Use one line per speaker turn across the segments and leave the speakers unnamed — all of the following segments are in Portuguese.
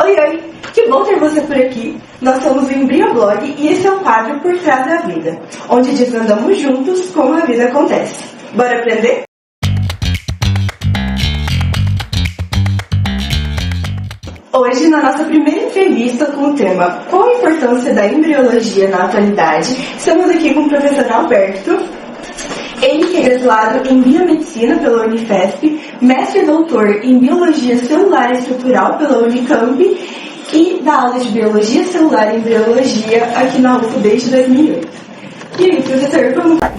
Oi, que bom ter você por aqui. Nós somos o Embrioblog e esse é o quadro Por Trás da Vida, onde desvendamos juntos como a vida acontece. Bora aprender? Hoje, na nossa primeira entrevista com o tema Qual a importância da embriologia na atualidade, estamos aqui com o professor Alberto. Ele que é graduado em Biomedicina pela Unifesp, mestre e doutor em Biologia Celular e Estrutural pela Unicamp e dá aula de Biologia Celular e Embriologia aqui na UFO desde 2008. E aí, professor, como vai?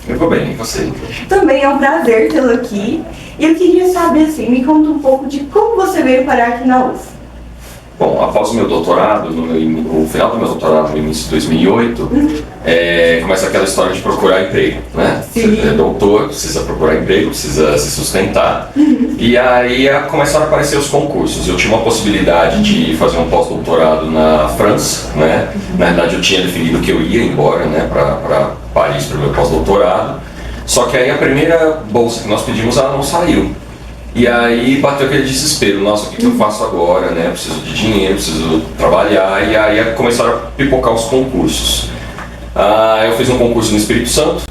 Eu vou bem, e você?
Também é um prazer tê-lo aqui. E eu queria saber, assim, me conta um pouco de como você veio parar aqui na UFO.
Bom, após o meu doutorado, no final do meu doutorado, no início de 2008, começa aquela história de procurar emprego, né?
Sim.
Você é doutor, precisa procurar emprego, precisa se sustentar. E aí começaram a aparecer os concursos. Eu tinha uma possibilidade de fazer um pós-doutorado na França, né? Na verdade, eu tinha definido que eu ia embora, né, para Paris para o meu pós-doutorado. Só que aí a primeira bolsa que nós pedimos, ela não saiu. E aí bateu aquele desespero, nossa, o que eu faço agora, né? Preciso de dinheiro, preciso trabalhar, e aí começaram a pipocar os concursos. Eu fiz um concurso no Espírito Santo,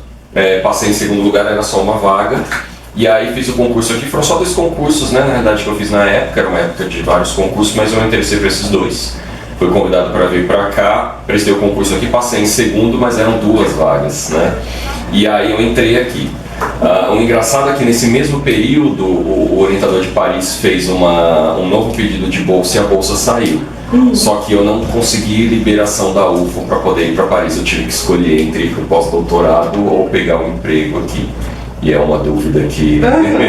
passei em segundo lugar, era só uma vaga, e aí fiz o concurso aqui, foram só 2 concursos, né? Na verdade que eu fiz na época, era uma época de vários concursos, mas eu me interessei por esses 2. Fui convidado para vir para cá, prestei o concurso aqui, passei em segundo, mas eram 2 vagas, né? E aí eu entrei aqui. O engraçado é que nesse mesmo período o orientador de Paris fez um novo pedido de bolsa e a bolsa saiu. Só que eu não consegui liberação da UFO para poder ir para Paris. Eu tive que escolher entre ir para o pós-doutorado ou pegar um emprego aqui. E é uma dúvida que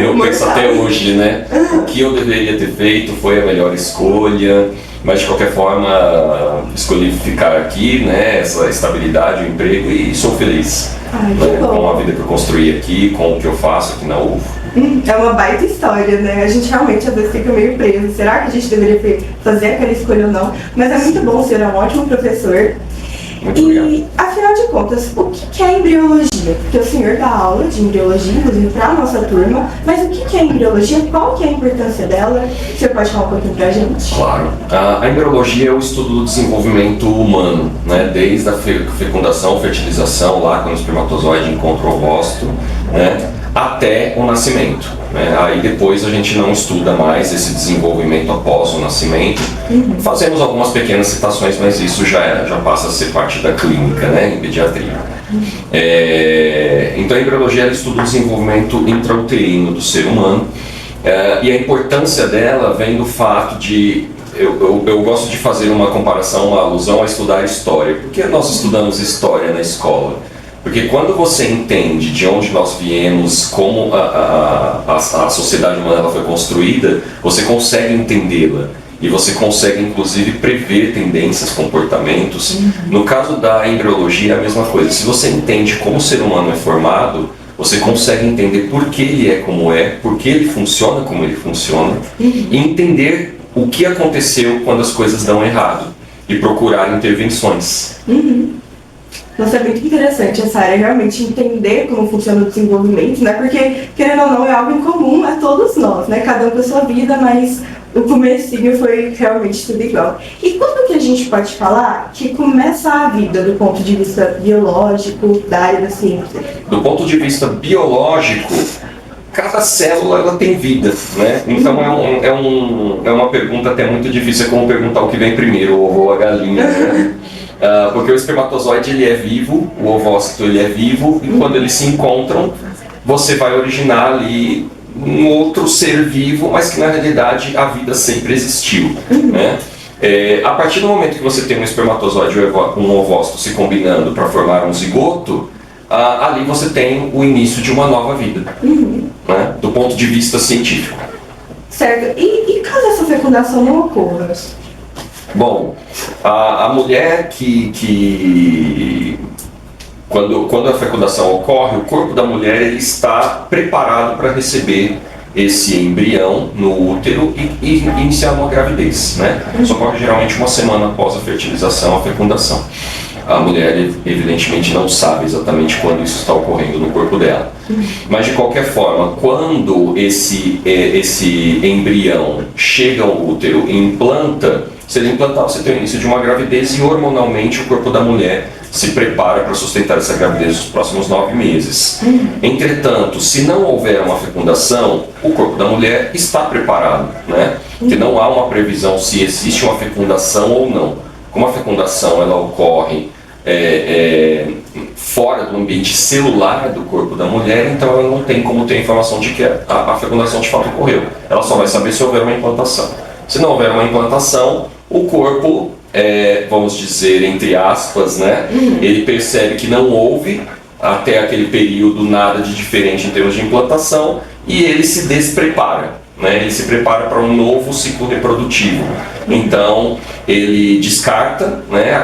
eu penso até hoje, né? O que eu deveria ter feito foi a melhor escolha. Mas de qualquer forma, escolhi ficar aqui, né, essa estabilidade, o emprego, e sou feliz.
Ai,
Né, com a vida que eu construí aqui, com o que eu faço aqui na UFO.
É uma baita história, né? A gente realmente às vezes fica meio preso. Será que a gente deveria fazer aquela escolha ou não? Mas é muito bom ser um ótimo professor.
Muito obrigado.
E, afinal de contas, o que é embriologia? Porque o senhor dá aula de embriologia, inclusive para a nossa turma, mas o que é embriologia? Qual que é a importância dela? O senhor pode falar um pouquinho para a gente?
Claro. A embriologia é o estudo do desenvolvimento humano, né? Desde a fecundação, fertilização, lá quando o espermatozoide encontra o ovócito, né? Até o nascimento. Né? Aí depois a gente não estuda mais esse desenvolvimento após o nascimento. Fazemos algumas pequenas citações, mas isso já passa a ser parte da clínica, né? Em pediatria. Então a embriologia é o estudo do desenvolvimento intrauterino do ser humano. E a importância dela vem do fato de... Eu gosto de fazer uma comparação, uma alusão a estudar história. Por que nós estudamos história na escola? Porque quando você entende de onde nós viemos, como a sociedade humana ela foi construída, você consegue entendê-la. E você consegue, inclusive, prever tendências, comportamentos. No caso da embriologia, é a mesma coisa. Se você entende como o ser humano é formado, você consegue entender por que ele é como é, por que ele funciona como ele funciona, e entender o que aconteceu quando as coisas dão errado, e procurar intervenções.
Nossa, é muito interessante essa área, realmente entender como funciona o desenvolvimento, né? Porque, querendo ou não, é algo em comum a todos nós, né? Cada um com a sua vida, mas o comecinho foi realmente tudo igual. E quando que a gente pode falar que começa a vida do ponto de vista biológico, da área da ciência?
Do ponto de vista biológico, cada célula ela tem vida, né? Então é uma pergunta até muito difícil, é como perguntar o que vem primeiro, o ovo ou a galinha, né? Porque o espermatozoide ele é vivo, o ovócito ele é vivo, e quando eles se encontram, você vai originar ali um outro ser vivo, mas que na realidade a vida sempre existiu, né? A partir do momento que você tem um espermatozoide e um ovócito se combinando para formar um zigoto, ali você tem o início de uma nova vida, né? Do ponto de vista científico.
Certo. E caso essa fecundação não ocorra?
Bom, a mulher quando a fecundação ocorre, o corpo da mulher ele está preparado para receber esse embrião no útero e iniciar uma gravidez, né? Isso ocorre geralmente uma semana após a fertilização, a fecundação. A mulher, evidentemente, não sabe exatamente quando isso está ocorrendo no corpo dela. Mas, de qualquer forma, quando esse embrião chega ao útero e implanta, se ele implantar, você tem o início de uma gravidez e hormonalmente o corpo da mulher se prepara para sustentar essa gravidez nos próximos 9 meses. Entretanto, se não houver uma fecundação, o corpo da mulher está preparado, né? Porque não há uma previsão se existe uma fecundação ou não. Como a fecundação ela ocorre fora do ambiente celular do corpo da mulher, então ela não tem como ter informação de que a fecundação de fato ocorreu. Ela só vai saber se houver uma implantação. Se não houver uma implantação, o corpo, vamos dizer, entre aspas, né, ele percebe que não houve até aquele período nada de diferente em termos de implantação e ele se desprepara. Né, ele se prepara para um novo ciclo reprodutivo. Então, ele descarta, né,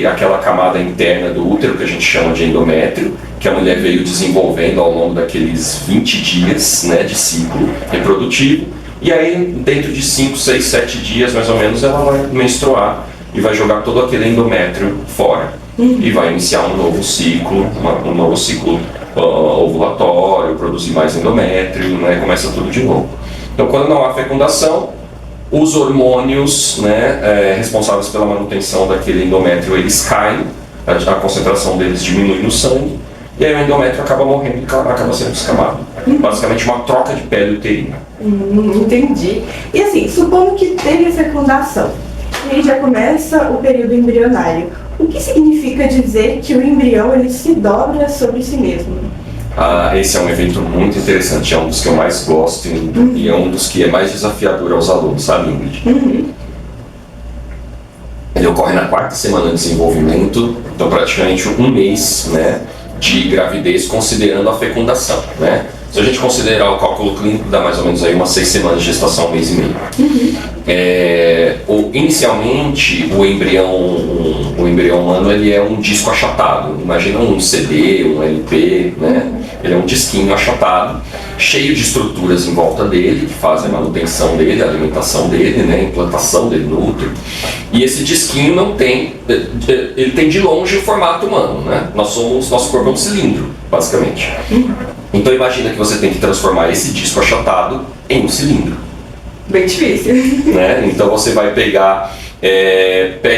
aquela camada interna do útero que a gente chama de endométrio, que a mulher veio desenvolvendo ao longo daqueles 20 dias, né, de ciclo reprodutivo. E aí, dentro de 5, 6, 7 dias, mais ou menos, ela vai menstruar e vai jogar todo aquele endométrio fora. E vai iniciar um novo ciclo, ovulatório, produzir mais endométrio, né, começa tudo de novo. Então, quando não há fecundação, os hormônios, né, responsáveis pela manutenção daquele endométrio, eles caem, a concentração deles diminui no sangue, e aí o endométrio acaba morrendo e acaba sendo descamado. Basicamente uma troca de pele uterina.
Entendi. E assim, supondo que teve fecundação, e aí já começa o período embrionário, o que significa dizer que o embrião ele se dobra sobre si mesmo?
Esse é um evento muito interessante, é um dos que eu mais gosto e é um dos que é mais desafiador aos alunos, sabe, Ingrid? Ele ocorre na 4ª semana de desenvolvimento, então praticamente um mês, né, de gravidez considerando a fecundação, né? Se a gente considerar o cálculo clínico, dá mais ou menos aí umas 6 semanas de gestação, um mês e meio. Inicialmente, o embrião humano ele é um disco achatado. Imagina um CD, um LP, né? Ele é um disquinho achatado, cheio de estruturas em volta dele, que fazem a manutenção dele, a alimentação dele, né? A implantação dele no útero. E esse disquinho não tem, ele tem de longe o formato humano, né? Nosso corpo é um cilindro, basicamente. Então imagina que você tem que transformar esse disco achatado em um cilindro.
Bem difícil.
Né? Então você vai pega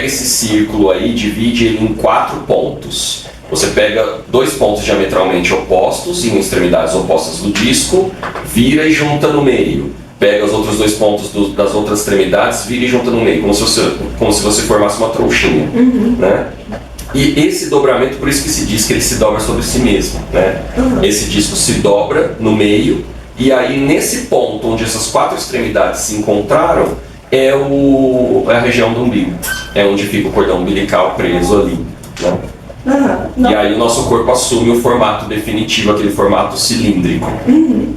esse círculo aí, divide ele em 4 pontos. Você pega 2 pontos diametralmente opostos, em extremidades opostas do disco, vira e junta no meio. Pega os outros 2 pontos das outras extremidades, vira e junta no meio, como se você formasse uma trouxinha. Né? E esse dobramento, por isso que se diz que ele se dobra sobre si mesmo, né? Esse disco se dobra no meio, e aí nesse ponto onde essas 4 extremidades se encontraram, é a região do umbigo. É onde fica o cordão umbilical preso ali, né? E aí o nosso corpo assume o formato definitivo, aquele formato cilíndrico.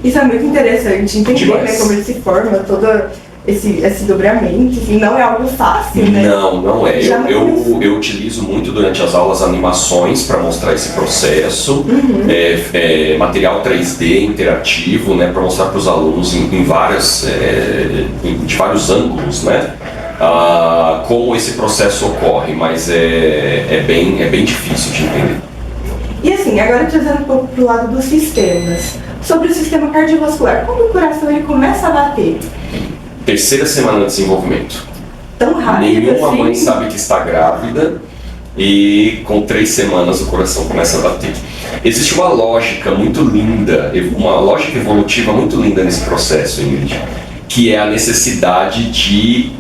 Isso é muito interessante, entender, né, como ele se forma, todo esse dobramento, assim, não é algo fácil, né?
Não é. Eu utilizo muito durante as aulas animações para mostrar esse processo, material 3D interativo, né, para mostrar para os alunos de vários ângulos, né, como esse processo ocorre, mas é bem difícil de entender.
E assim, agora trazendo um pouco para o lado dos sistemas, sobre o sistema cardiovascular, como o coração ele começa a bater?
3ª semana de desenvolvimento.
Tão rápido
Nenhuma
assim?
mãe sabe que está grávida e com 3 semanas o coração começa a bater. Existe uma lógica muito linda, uma lógica evolutiva muito linda nesse processo, Ingrid, que é a necessidade de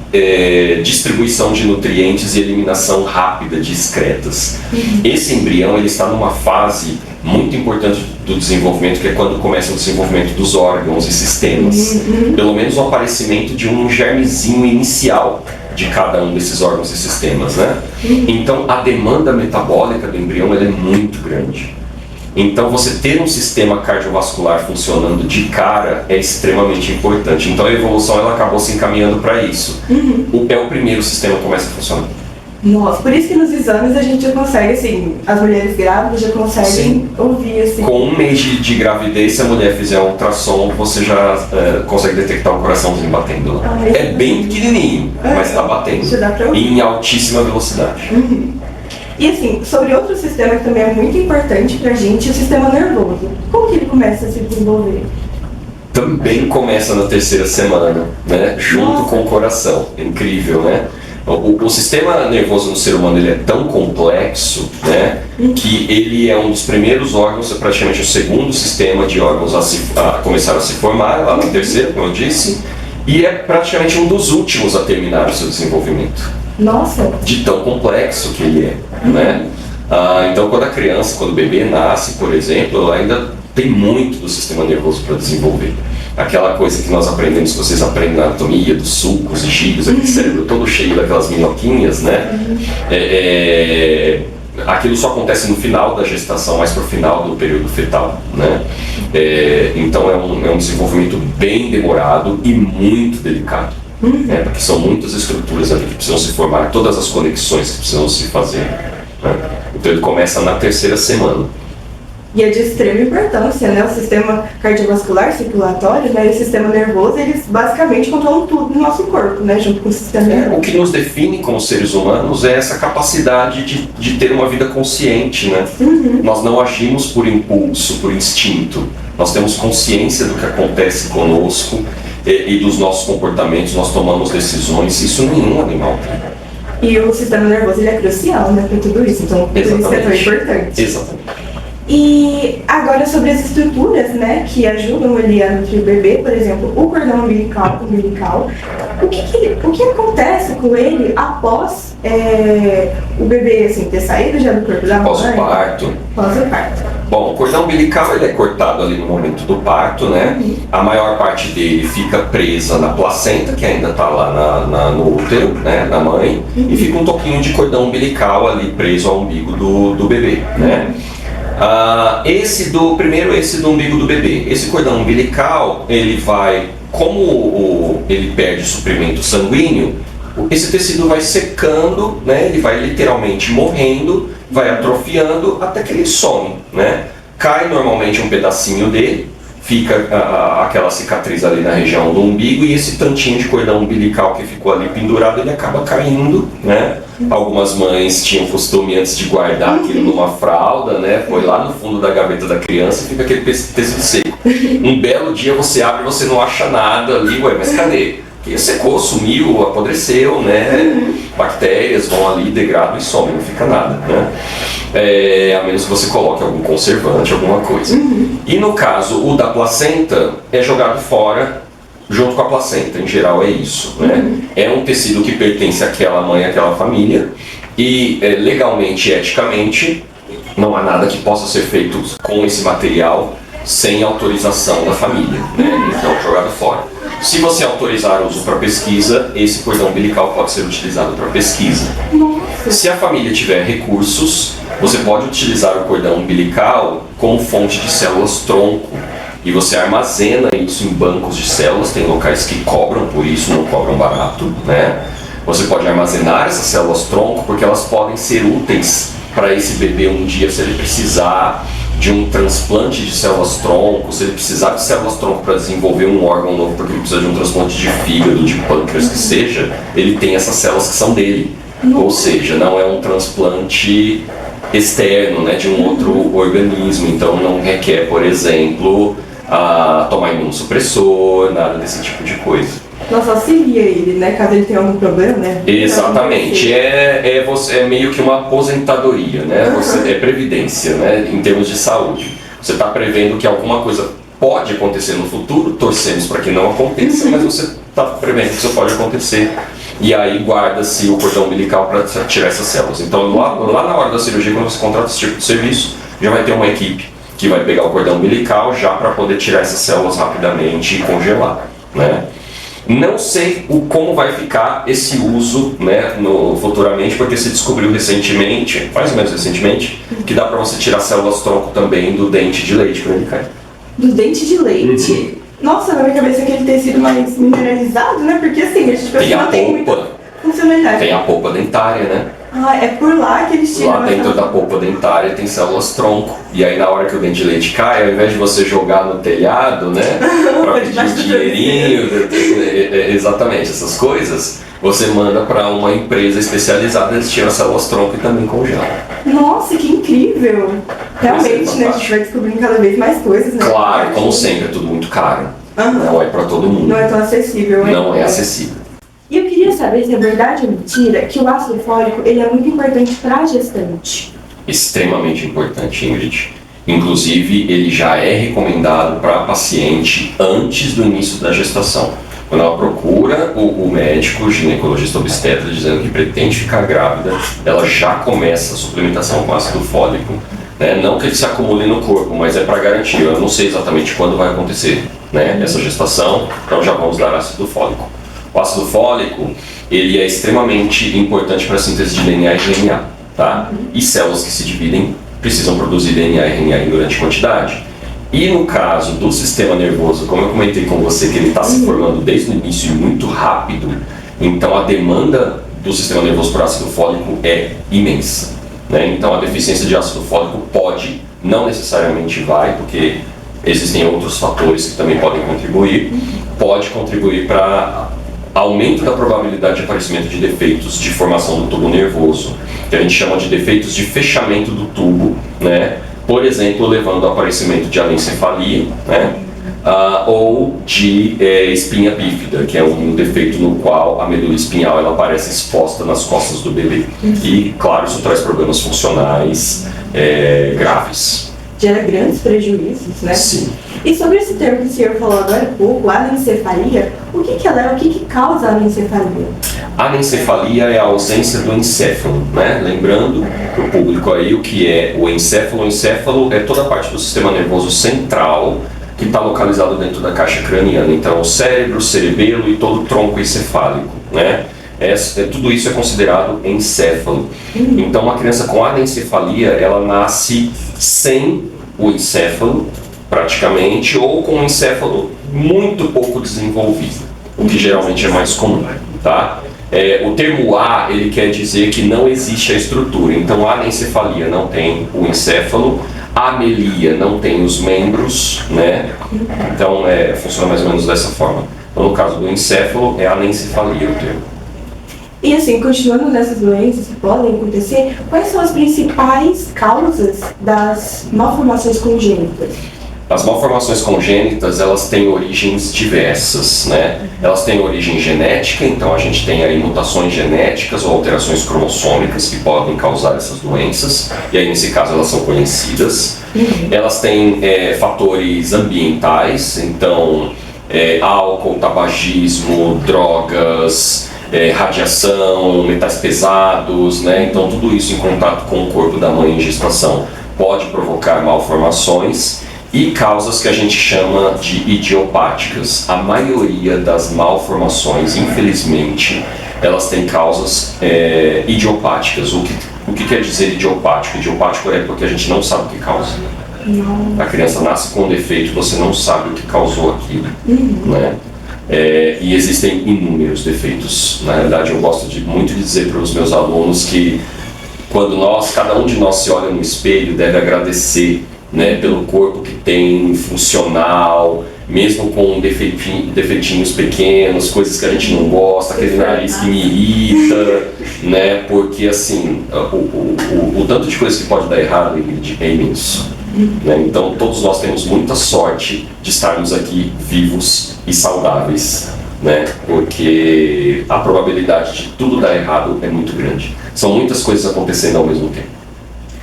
distribuição de nutrientes e eliminação rápida de excretas. Esse embrião ele está numa fase muito importante do desenvolvimento, que é quando começa o desenvolvimento dos órgãos e sistemas. Pelo menos o aparecimento de um germezinho inicial de cada um desses órgãos e sistemas, né? Então a demanda metabólica do embrião ela é muito grande. Então você ter um sistema cardiovascular funcionando de cara é extremamente importante. Então a evolução ela acabou se encaminhando para isso. O primeiro sistema começa a funcionar.
Nossa, por isso que nos exames a gente já consegue, assim, as mulheres grávidas já conseguem ouvir, assim.
Com 1 mês de gravidez, se a mulher fizer um ultrassom, você já consegue detectar o coraçãozinho batendo lá. É bem pequenininho, mas está batendo.
Já dá pra ouvir.
Em altíssima velocidade.
E assim, sobre outro sistema que também é muito importante pra gente, o sistema nervoso. Como que ele começa a se desenvolver?
Também começa na terceira semana, né? Junto com o coração. Incrível, né? O sistema nervoso no ser humano ele é tão complexo, né, que ele é um dos primeiros órgãos, praticamente o segundo sistema de órgãos a começar a se formar, lá na terceira, como eu disse, e é praticamente um dos últimos a terminar o seu desenvolvimento.
Nossa!
De tão complexo que ele é, né? Então, quando a criança, quando o bebê nasce, por exemplo, ainda tem muito do sistema nervoso para desenvolver. Aquela coisa que nós aprendemos, que vocês aprendem na anatomia, dos sulcos e giros, aquele cérebro todo cheio daquelas minhoquinhas, né? Aquilo só acontece no final da gestação, mais para o final do período fetal, né? Então é um desenvolvimento bem demorado e muito delicado, né? Porque são muitas estruturas ali que precisam se formar, todas as conexões que precisam se fazer, né? Então ele começa na terceira semana.
E é de extrema importância, né? O sistema cardiovascular, circulatório, né? E o sistema nervoso, eles basicamente controlam tudo no nosso corpo, né? Junto com o sistema nervoso.
O que nos define como seres humanos é essa capacidade de ter uma vida consciente, né? Nós não agimos por impulso, por instinto. Nós temos consciência do que acontece conosco e dos nossos comportamentos, nós tomamos decisões, isso nenhum animal tem.
E o sistema nervoso, ele é crucial, né? Para tudo isso, então por isso que é tão importante.
Exatamente.
E agora sobre as estruturas, né, que ajudam ele a nutrir o bebê, por exemplo, o cordão umbilical, o que acontece com ele após o bebê assim, ter saído já do corpo da mãe?
Após o parto.
Após o parto.
Bom, o cordão umbilical ele é cortado ali no momento do parto, né? A maior parte dele fica presa na placenta, que ainda está lá no útero, né, na mãe, e fica um toquinho de cordão umbilical ali preso ao umbigo do bebê, né? Esse do umbigo do bebê. Esse cordão umbilical, ele vai, como ele perde suprimento sanguíneo, esse tecido vai secando, né? Ele vai literalmente morrendo, vai atrofiando até que ele some, né? Cai normalmente um pedacinho dele, fica aquela cicatriz ali na região do umbigo e esse tantinho de cordão umbilical que ficou ali pendurado, ele acaba caindo, né? Algumas mães tinham costume antes de guardar aquilo numa fralda, né? Foi lá no fundo da gaveta da criança e fica aquele tecido seco. Um belo dia você abre e você não acha nada ali, ué, mas cadê? Porque secou, sumiu, apodreceu, né? Bactérias vão ali, degradam e somem, não fica nada, né? A menos que você coloque algum conservante, alguma coisa. E no caso, o da placenta é jogado fora junto com a placenta, em geral é isso, né? É um tecido que pertence àquela mãe, àquela família, e legalmente e eticamente não há nada que possa ser feito com esse material sem autorização da família, né? Então, jogado fora. Se você autorizar o uso para pesquisa, esse cordão umbilical pode ser utilizado para pesquisa. Se a família tiver recursos, você pode utilizar o cordão umbilical como fonte de células-tronco. E você armazena isso em bancos de células, tem locais que cobram por isso, não cobram barato, né? Você pode armazenar essas células-tronco porque elas podem ser úteis para esse bebê um dia, se ele precisar de um transplante de células-tronco, se ele precisar de células-tronco para desenvolver um órgão novo, porque ele precisa de um transplante de fígado, de pâncreas, que seja, ele tem essas células que são dele. Ou seja, não é um transplante externo, né, de um outro organismo, então não requer, por exemplo, tomar imunossupressor, nada desse tipo de coisa.
Nossa, auxilia ele, né? Caso ele tenha algum problema, né?
Exatamente, é meio que uma aposentadoria, né? É previdência, né? Em termos de saúde. Você está prevendo que alguma coisa pode acontecer no futuro, torcemos para que não aconteça, mas você está prevendo que isso pode acontecer. E aí guarda-se o cordão umbilical para tirar essas células. Então lá na hora da cirurgia, quando você contrata esse tipo de serviço, já vai ter uma equipe que vai pegar o cordão umbilical já para poder tirar essas células rapidamente e congelar, né? Não sei como vai ficar esse uso, né, futuramente, porque se descobriu recentemente, mais ou menos recentemente, que dá para você tirar células-tronco também do dente de leite quando ele cai.
Do dente de leite? Nossa, na minha cabeça é aquele tecido mais mineralizado, né? Porque assim, a gente
tem a
não tem muita funcionalidade.
Tem a polpa dentária, né?
É por lá que eles tiram.
Lá dentro da polpa dentária tem células-tronco. E aí na hora que o dente de leite cai, ao invés de você jogar no telhado, né? Pra pedir um dinheirinho, exatamente, essas coisas, você manda para uma empresa especializada, eles tiram as células-tronco e também congelam.
Nossa, que incrível! Realmente, né, a gente vai descobrindo cada vez mais coisas, né?
Claro, como sempre, é tudo muito caro.
Uhum.
Não é para todo mundo.
Não é tão acessível.
Não é acessível.
E eu queria saber se é verdade ou mentira que o ácido fólico ele é muito importante para a gestante.
Extremamente importante, Ingrid. Inclusive, ele já é recomendado para a paciente antes do início da gestação. Quando ela procura o médico, o ginecologista obstetra, dizendo que pretende ficar grávida, ela já começa a suplementação com ácido fólico. Né? Não que ele se acumule no corpo, mas é para garantir. Eu não sei exatamente quando vai acontecer, né, essa gestação, então já vamos dar ácido fólico. O ácido fólico, ele é extremamente importante para a síntese de DNA e RNA, tá? E células que se dividem precisam produzir DNA e RNA em grande quantidade. E no caso do sistema nervoso, como eu comentei com você, que ele está se formando desde o início e muito rápido, então a demanda do sistema nervoso por ácido fólico é imensa, né? Então a deficiência de ácido fólico pode, não necessariamente vai, porque existem outros fatores que também podem contribuir, pode contribuir para aumento da probabilidade de aparecimento de defeitos de formação do tubo nervoso, que a gente chama de defeitos de fechamento do tubo, né? Por exemplo, levando ao aparecimento de anencefalia, né? Ou de espinha bífida, que é um defeito no qual a medula espinhal ela aparece exposta nas costas do bebê. E, claro, isso traz problemas funcionais graves.
Gera grandes prejuízos, né?
Sim.
E sobre esse termo que o senhor falou agora há pouco, anencefalia, o que ela é, o que causa a anencefalia?
A anencefalia é a ausência do encéfalo, né? Lembrando para o público aí o que é o encéfalo. O encéfalo é toda a parte do sistema nervoso central que está localizado dentro da caixa craniana. Então, o cérebro, o cerebelo e todo o tronco encefálico, né? Tudo isso é considerado encéfalo. Então, uma criança com anencefalia, ela nasce sem o encéfalo, praticamente, ou com um encéfalo muito pouco desenvolvido, o que geralmente é mais comum, tá? O termo A, ele quer dizer que não existe a estrutura, então a anencefalia não tem o encéfalo, a amelia não tem os membros, né? Então funciona mais ou menos dessa forma. Então, no caso do encéfalo, é anencefalia o termo.
E assim, continuando nessas doenças que podem acontecer, quais são as principais causas das malformações congênitas?
As malformações congênitas, elas têm origens diversas, né? Elas têm origem genética, então a gente tem aí mutações genéticas ou alterações cromossômicas que podem causar essas doenças, e aí nesse caso elas são conhecidas. Elas têm fatores ambientais, então álcool, tabagismo, drogas, radiação, metais pesados, né? Então tudo isso em contato com o corpo da mãe em gestação pode provocar malformações e causas que a gente chama de idiopáticas. A maioria das malformações, infelizmente, elas têm causas idiopáticas. O que quer dizer idiopático? Idiopático é porque a gente não sabe o que causa. A criança nasce com um defeito, você não sabe o que causou aquilo, né? E existem inúmeros defeitos. Na realidade, eu gosto muito de dizer para os meus alunos que quando cada um de nós se olha no espelho, deve agradecer, né, pelo corpo que tem, funcional, mesmo com defeitinhos pequenos, coisas que a gente não gosta, aquele nariz que me irrita, né, porque assim, o tanto de coisas que pode dar errado é imenso. Né? Então todos nós temos muita sorte de estarmos aqui vivos e saudáveis, né? Porque a probabilidade de tudo dar errado é muito grande. São muitas coisas acontecendo ao mesmo tempo.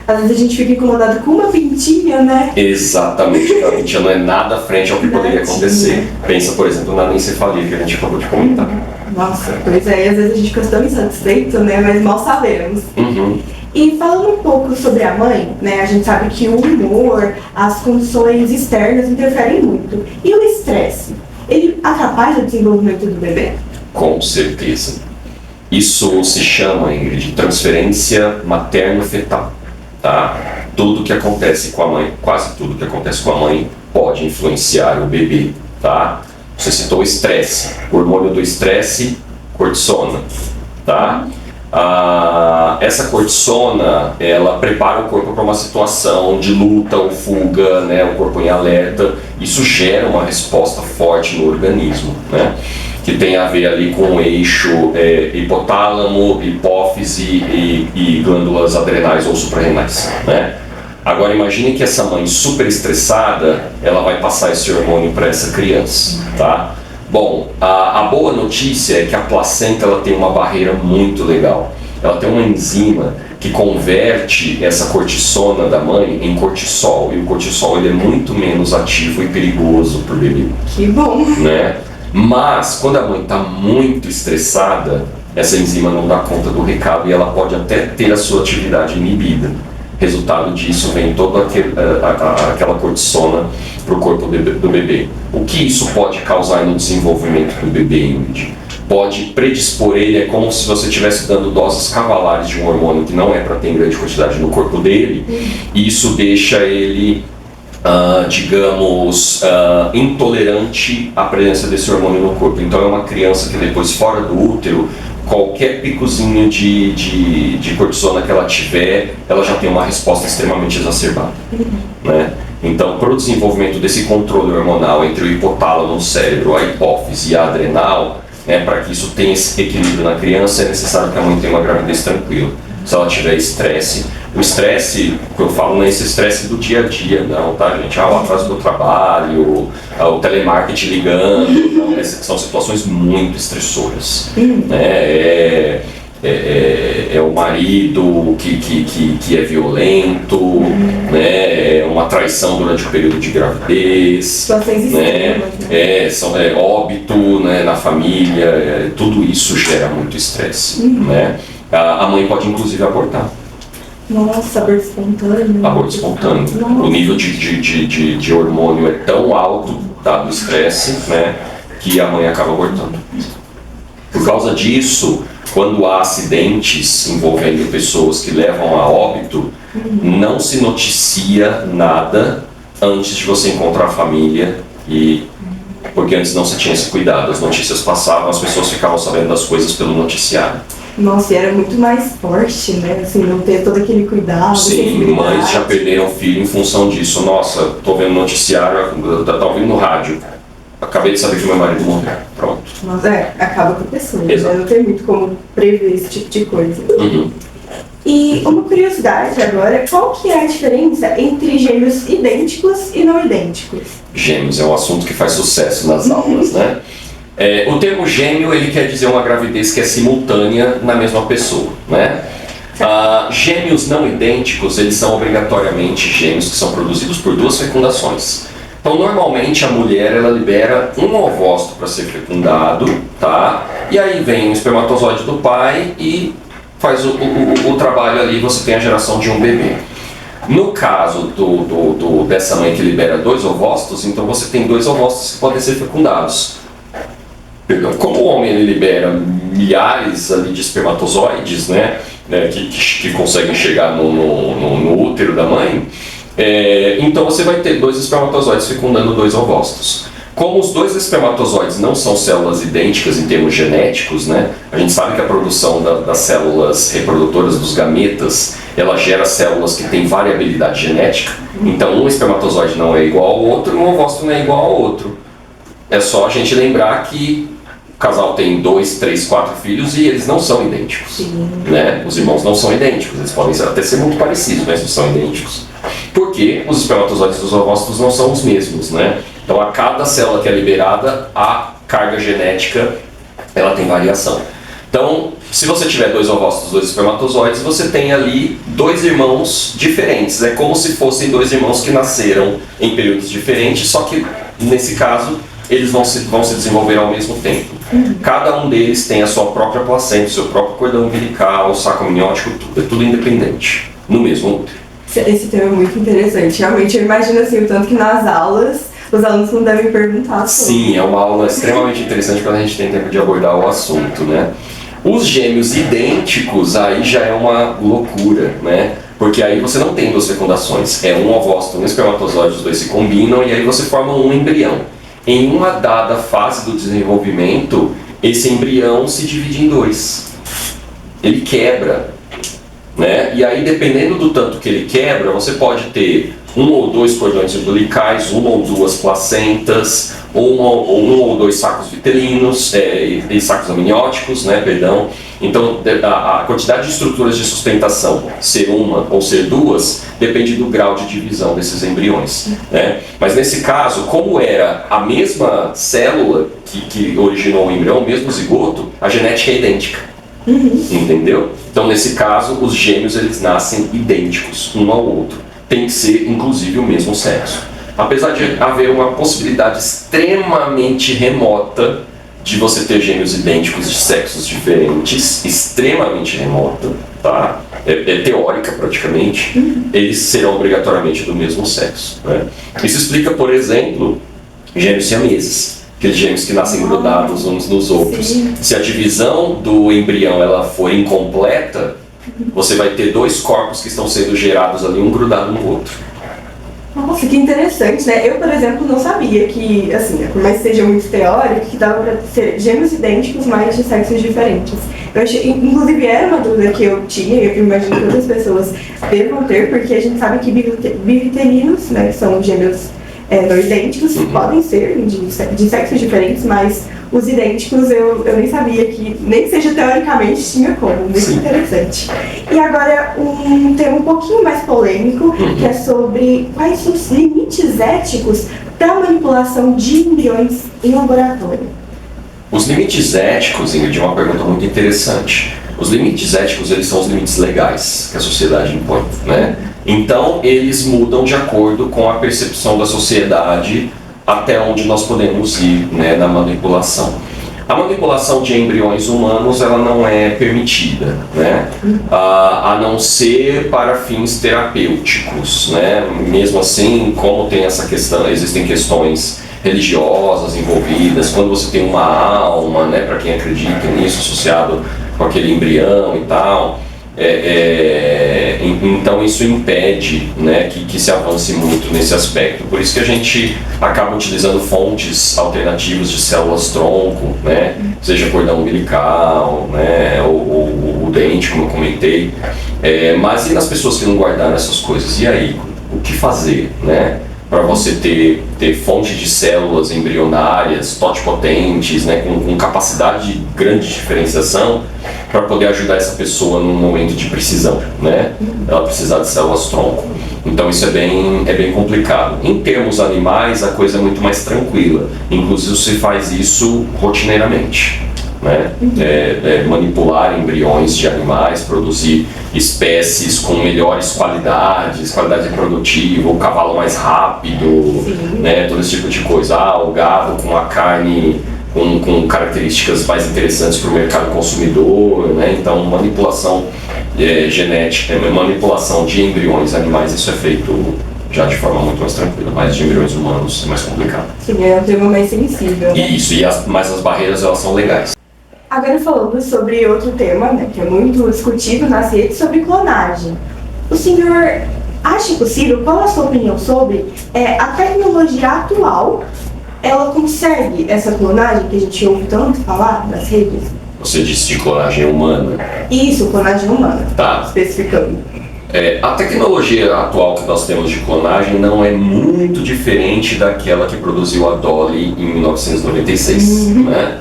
Às vezes a gente fica incomodado com uma pintinha, né?
Exatamente, a pintinha não é nada frente ao que poderia acontecer. Pensa, por exemplo, na anencefalia que a gente acabou de comentar.
Nossa, pois é, às vezes a gente fica tão insatisfeito, né? Mas mal sabemos. E falando um pouco sobre a mãe, né? A gente sabe que o humor, as condições externas interferem muito. E o estresse, ele atrapalha o desenvolvimento do bebê?
Com certeza. Isso se chama, Ingrid, de transferência materno-fetal. Tá? Tudo que acontece com a mãe, quase tudo que acontece com a mãe pode influenciar o bebê, tá? Você citou o estresse, o hormônio do estresse, cortisona, tá? Essa cortisona, ela prepara o corpo para uma situação de luta ou fuga, né? O corpo em alerta, isso gera uma resposta forte no organismo, né? que tem a ver ali com o eixo hipotálamo, hipófise e glândulas adrenais ou suprarrenais, né? Agora imagine que essa mãe super estressada, ela vai passar esse hormônio para essa criança, tá? Bom, a boa notícia é que a placenta ela tem uma barreira muito legal. Ela tem uma enzima que converte essa cortisona da mãe em cortisol. E o cortisol ele é muito menos ativo e perigoso para o bebê.
Que bom!
Né? Mas quando a mãe está muito estressada, essa enzima não dá conta do recado e ela pode até ter a sua atividade inibida. Resultado disso vem toda aquela cortisona para o corpo do bebê. O que isso pode causar no desenvolvimento do bebê, Ingrid? Pode predispor ele, é como se você estivesse dando doses cavalares de um hormônio que não é para ter em grande quantidade no corpo dele, e isso deixa ele, intolerante à presença desse hormônio no corpo. Então é uma criança que depois, fora do útero, qualquer picozinho de cortisona que ela tiver, ela já tem uma resposta extremamente exacerbada, né? Então, para o desenvolvimento desse controle hormonal entre o hipotálamo no cérebro, a hipófise e a adrenal, né, para que isso tenha esse equilíbrio na criança, é necessário que a mãe tenha uma gravidez tranquila. Se ela tiver estresse, o estresse, que eu falo, não é esse estresse do dia a dia, não, tá, gente? O atraso do trabalho, o telemarketing ligando, não, são situações muito estressoras. Né? É o marido que é violento, né? É uma traição durante o período de gravidez,
Situações
né?
extremas,
Óbito, né, na família, tudo isso gera muito estresse, né? A mãe pode inclusive abortar.
Nossa, aborto espontâneo.
Aborto espontâneo.
Nossa.
O nível de hormônio é tão alto, dado o estresse, né, que a mãe acaba abortando. Por causa disso, quando há acidentes envolvendo pessoas que levam a óbito, não se noticia nada antes de você encontrar a família, porque antes não se tinha esse cuidado. As notícias passavam, as pessoas ficavam sabendo das coisas pelo noticiário.
Nossa, e era muito mais forte, né? Assim, não ter todo aquele cuidado.
Sim, mães já perderam filho em função disso. Nossa, tô vendo noticiário, tá ouvindo no rádio. Acabei de saber que meu marido morreu. Pronto.
Nossa, acaba com a pessoa, né?
Exato.
Não tem muito como prever esse tipo de coisa.
Uhum.
E uma curiosidade agora, qual que é a diferença entre gêmeos idênticos e não idênticos?
Gêmeos é um assunto que faz sucesso nas aulas, né? O termo gêmeo, ele quer dizer uma gravidez que é simultânea na mesma pessoa, né? Gêmeos não idênticos, eles são obrigatoriamente gêmeos que são produzidos por duas fecundações. Então, normalmente, a mulher, ela libera um ovócito para ser fecundado, tá? E aí vem o espermatozoide do pai e faz o trabalho ali, você tem a geração de um bebê. No caso dessa mãe que libera dois ovócitos, então você tem dois ovócitos que podem ser fecundados. Como o homem ele libera milhares ali de espermatozoides, né, que conseguem chegar no útero da mãe, então você vai ter dois espermatozoides fecundando dois ovócitos. Como os dois espermatozoides não são células idênticas em termos genéticos, né, a gente sabe que a produção das células reprodutoras dos gametas, ela gera células que têm variabilidade genética. Então um espermatozoide não é igual ao outro e um ovócito não é igual ao outro. É só a gente lembrar que o casal tem 2, 3, 4 filhos e eles não são idênticos, né? Os irmãos não são idênticos, eles podem até ser muito parecidos, mas não são idênticos. Porque os espermatozoides dos ovócitos não são os mesmos, né? Então a cada célula que é liberada, a carga genética, ela tem variação. Então, se você tiver dois ovócitos, dois espermatozoides, você tem ali dois irmãos diferentes. É como se fossem dois irmãos que nasceram em períodos diferentes, só que, nesse caso, eles vão se desenvolver ao mesmo tempo. Cada um deles tem a sua própria placenta, o seu próprio cordão umbilical, o saco amniótico, tudo. É tudo independente, no mesmo útero.
Esse tema é muito interessante. Realmente, eu imagino assim, o tanto que nas aulas os alunos não devem perguntar sobre.
Sim, é uma aula extremamente interessante quando a gente tem tempo de abordar o assunto, né? Os gêmeos idênticos, aí já é uma loucura, né? Porque aí você não tem duas fecundações. É um ovócito, um espermatozoide, os dois se combinam e aí você forma um embrião. Em uma dada fase do desenvolvimento, esse embrião se divide em dois. Ele quebra, né? E aí, dependendo do tanto que ele quebra, você pode ter um ou dois cordões umbilicais, uma ou duas placentas, um ou dois sacos vitelinos, e sacos amnióticos, né, perdão. Então, a quantidade de estruturas de sustentação, ser uma ou ser duas, depende do grau de divisão desses embriões, né? Mas nesse caso, como era a mesma célula que originou o embrião, o mesmo zigoto, a genética é idêntica. Entendeu? Então, nesse caso, os gêmeos eles nascem idênticos um ao outro. Tem que ser, inclusive, o mesmo sexo. Apesar de haver uma possibilidade extremamente remota de você ter gêmeos idênticos de sexos diferentes, extremamente remota, tá? É teórica praticamente, eles serão obrigatoriamente do mesmo sexo, né? Isso explica, por exemplo, gêmeos siameses, aqueles gêmeos que nascem grudados uns nos outros.
Sim.
Se a divisão do embrião ela for incompleta, você vai ter dois corpos que estão sendo gerados ali, um grudado no outro.
Nossa, que interessante, né? Eu, por exemplo, não sabia que, assim, por mais que seja muito teórico, que dava para ser gêmeos idênticos, mas de sexos diferentes. Eu achei, inclusive, era uma dúvida que eu tinha, e eu imagino que outras pessoas devam ter, porque a gente sabe que bivitelinos, né, que são gêmeos não idênticos, podem ser de sexos diferentes, mas os idênticos eu nem sabia que, nem que seja teoricamente, tinha como. Muito
Sim.
interessante. E agora um tema um pouquinho mais polêmico, que é sobre quais são os limites éticos para a manipulação de embriões em laboratório.
Os limites éticos, Ingrid, é uma pergunta muito interessante. Os limites éticos, eles são os limites legais que a sociedade impõe, né? Então, eles mudam de acordo com a percepção da sociedade até onde nós podemos ir, né, na manipulação. A manipulação de embriões humanos, ela não é permitida, né? A não ser para fins terapêuticos, né? Mesmo assim, como tem essa questão, existem questões religiosas envolvidas, quando você tem uma alma, né, para quem acredita nisso, associado com aquele embrião e tal, então isso impede, né, que se avance muito nesse aspecto. Por isso que a gente acaba utilizando fontes alternativas de células-tronco, né, seja cordão umbilical, né, ou o dente, como eu comentei. Mas e nas pessoas que não guardaram essas coisas? E aí, o que fazer, né? Para você ter fonte de células embrionárias, totipotentes, né, com capacidade de grande diferenciação, para poder ajudar essa pessoa num momento de precisão, né? Ela precisar de células-tronco. Então isso é bem complicado. Em termos animais, a coisa é muito mais tranquila. Inclusive se faz isso rotineiramente, né? Manipular embriões de animais, produzir espécies com melhores qualidade reprodutiva, o cavalo mais rápido, né? Todo esse tipo de coisa. O gado com a carne com características mais interessantes para o mercado consumidor, né? Então manipulação genética, manipulação de embriões animais, isso é feito já de forma muito mais tranquila, mas de embriões humanos é mais complicado.
Sim, é um tema mais sensível, né?
Isso, mas as barreiras elas são legais.
Agora falando sobre outro tema, né, que é muito discutido nas redes, sobre clonagem. O senhor acha possível, qual a sua opinião sobre a tecnologia atual, ela consegue essa clonagem que a gente ouve tanto falar nas redes?
Você disse de clonagem humana.
Isso, clonagem humana,
Tá.
especificando.
A tecnologia atual que nós temos de clonagem não é muito diferente daquela que produziu a Dolly em 1996, né?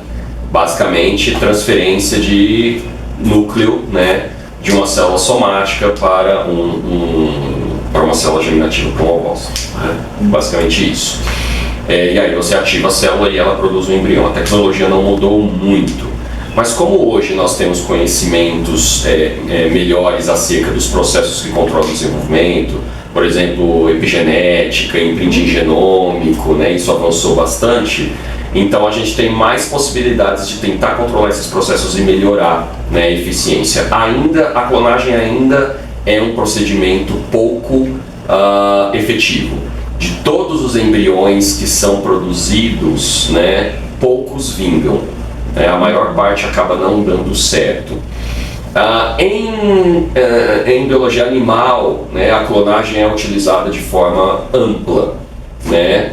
Basicamente, transferência de núcleo, né, de uma célula somática para uma célula germinativa para um ovócito, né? Basicamente isso. E aí você ativa a célula e ela produz um embrião. A tecnologia não mudou muito. Mas como hoje nós temos conhecimentos melhores acerca dos processos que controlam o desenvolvimento, por exemplo, epigenética, imprinting genômico, né, isso avançou bastante, então a gente tem mais possibilidades de tentar controlar esses processos e melhorar, né, a eficiência. A clonagem ainda é um procedimento pouco efetivo. De todos os embriões que são produzidos, né, poucos vingam. A maior parte acaba não dando certo. Em biologia animal, né, a clonagem é utilizada de forma ampla, né?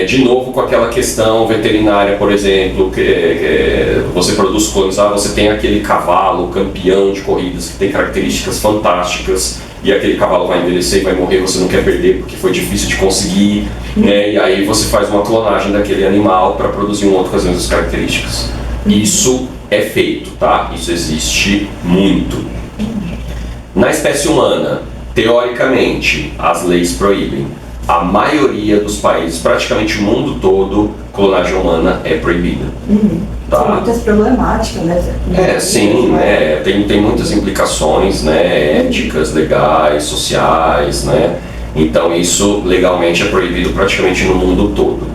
De novo com aquela questão veterinária, por exemplo, que você produz clones, você tem aquele cavalo campeão de corridas que tem características fantásticas e aquele cavalo vai envelhecer e vai morrer, você não quer perder porque foi difícil de conseguir, né? E aí você faz uma clonagem daquele animal para produzir um outro com as mesmas características. Isso é feito, tá? Isso existe muito. Na espécie humana, teoricamente, as leis proíbem. A maioria dos países, praticamente o mundo todo, clonagem humana é proibida. Tá?
Tem muitas problemáticas, né?
Sim, né? Tem muitas implicações, né? Éticas, legais, sociais, né? Então isso legalmente é proibido praticamente no mundo todo.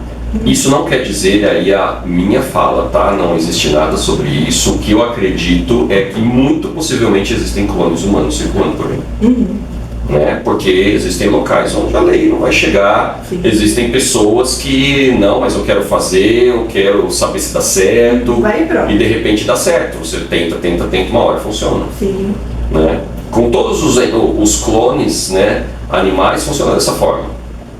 Isso não quer dizer, aí a minha fala, tá? Não existe nada sobre isso. O que eu acredito é que muito possivelmente existem clones humanos circulando por aí. Né? Porque existem locais onde a lei não vai chegar, existem pessoas que não, mas eu quero fazer, eu quero saber se dá certo, e de repente dá certo, você tenta, uma hora funciona.
Sim.
Né? Com todos os clones, né, animais funciona dessa forma.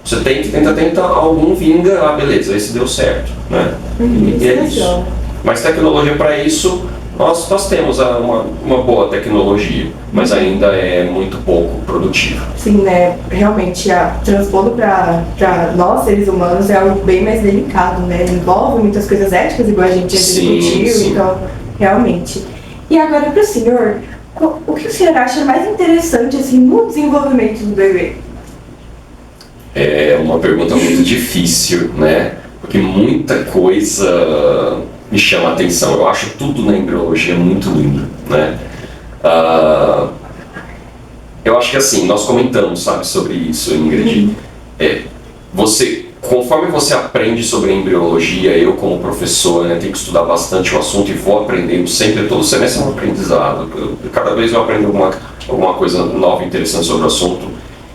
Você tenta, algum vinga, beleza, esse deu certo. Né? E é isso. Mas tecnologia para isso, nós temos uma boa tecnologia, mas ainda é muito pouco produtiva.
Sim, né? Realmente, transpondo para nós, seres humanos, é algo bem mais delicado, né? Envolve muitas coisas éticas, igual a gente já discutiu, então, realmente. E agora, para o senhor, o que o senhor acha mais interessante, assim, no desenvolvimento do bebê?
É uma pergunta muito difícil, né? Porque muita coisa me chama a atenção. Eu acho tudo na embriologia muito lindo, né? Eu acho que assim, nós comentamos, sabe, sobre isso, Ingrid. Conforme você aprende sobre a embriologia, eu como professor, né, tenho que estudar bastante o assunto e vou aprendendo sempre, todo semestre é um aprendizado. Cada vez eu aprendo alguma coisa nova e interessante sobre o assunto.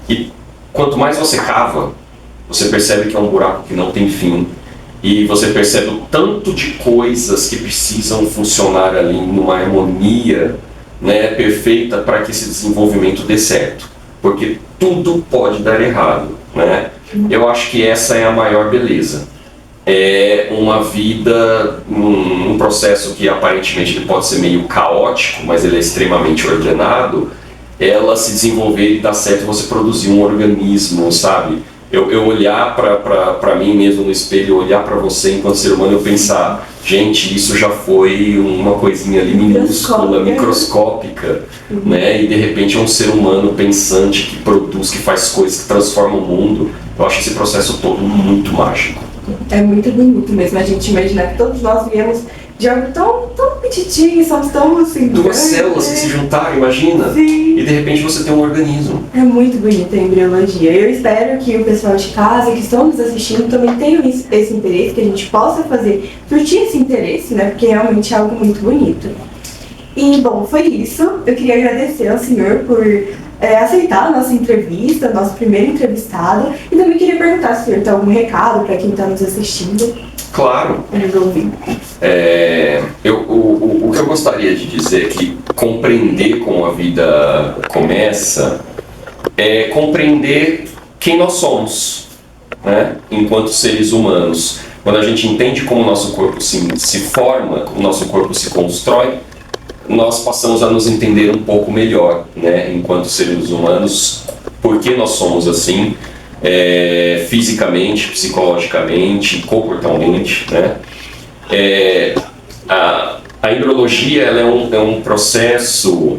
E quanto mais você cava, você percebe que é um buraco que não tem fim. E você percebe o tanto de coisas que precisam funcionar ali numa harmonia, né, perfeita para que esse desenvolvimento dê certo. Porque tudo pode dar errado, né? Eu acho que essa é a maior beleza. É uma vida, um processo que aparentemente ele pode ser meio caótico, mas ele é extremamente ordenado, ela se desenvolver e dar certo você produzir um organismo, sabe? Eu olhar para mim mesmo no espelho, olhar para você enquanto ser humano, eu pensar, gente, isso já foi uma coisinha ali minúscula, microscópica, né? E de repente é um ser humano pensante que produz, que faz coisas, que transforma o mundo. Eu acho esse processo todo muito mágico.
É muito bonito mesmo a gente imaginar que todos nós viemos de algo tão petitinho, somos tão assim...
Duas células que se juntaram, imagina?
Sim.
E de repente você tem um organismo.
É muito bonita a embriologia. Eu espero que o pessoal de casa que estão nos assistindo também tenham esse interesse, que a gente possa curtir esse interesse, né? Porque realmente é algo muito bonito. E, bom, foi isso. Eu queria agradecer ao senhor por aceitar a nossa entrevista, nosso primeiro entrevistado. E também queria perguntar se o senhor tem algum recado para quem está nos assistindo.
Claro. O que eu gostaria de dizer é que compreender como a vida começa é compreender quem nós somos, né? Enquanto seres humanos. Quando a gente entende como o nosso corpo se forma, como o nosso corpo se constrói, nós passamos a nos entender um pouco melhor, né? Enquanto seres humanos, por que nós somos assim, fisicamente, psicologicamente, corporalmente, né? A embriologia ela é um processo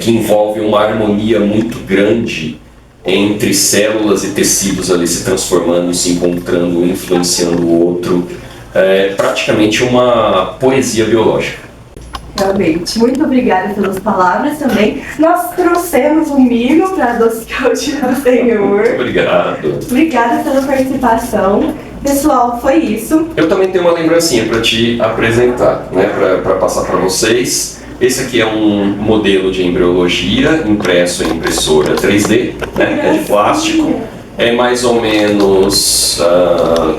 que envolve uma harmonia muito grande entre células e tecidos ali se transformando, se encontrando, influenciando o outro. É praticamente uma poesia biológica.
Realmente. Muito obrigada pelas palavras também. Nós trouxemos um mimo para adocicar o dia do Senhor.
Muito obrigado.
Obrigada pela participação. Pessoal, foi isso.
Eu também tenho uma lembrancinha para te apresentar, né, para passar para vocês. Esse aqui é um modelo de embriologia impresso em impressora 3D, né, é de plástico. É mais ou menos,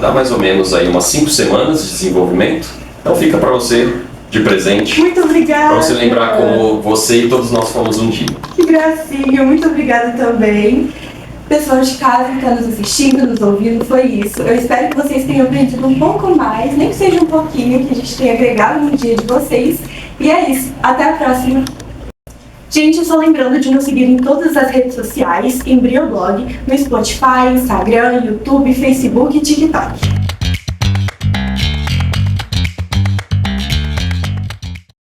dá mais ou menos aí umas 5 semanas de desenvolvimento. Então fica para você de presente.
Muito obrigada.
Para você lembrar como você e todos nós fomos um dia.
Que gracinha, muito obrigada também. Pessoal de casa que está nos assistindo, nos ouvindo, foi isso. Eu espero que vocês tenham aprendido um pouco mais, nem que seja um pouquinho, que a gente tenha agregado no dia de vocês. E é isso. Até a próxima. Gente, só lembrando de nos seguir em todas as redes sociais, Embrioblog, no Spotify, Instagram, YouTube, Facebook e TikTok.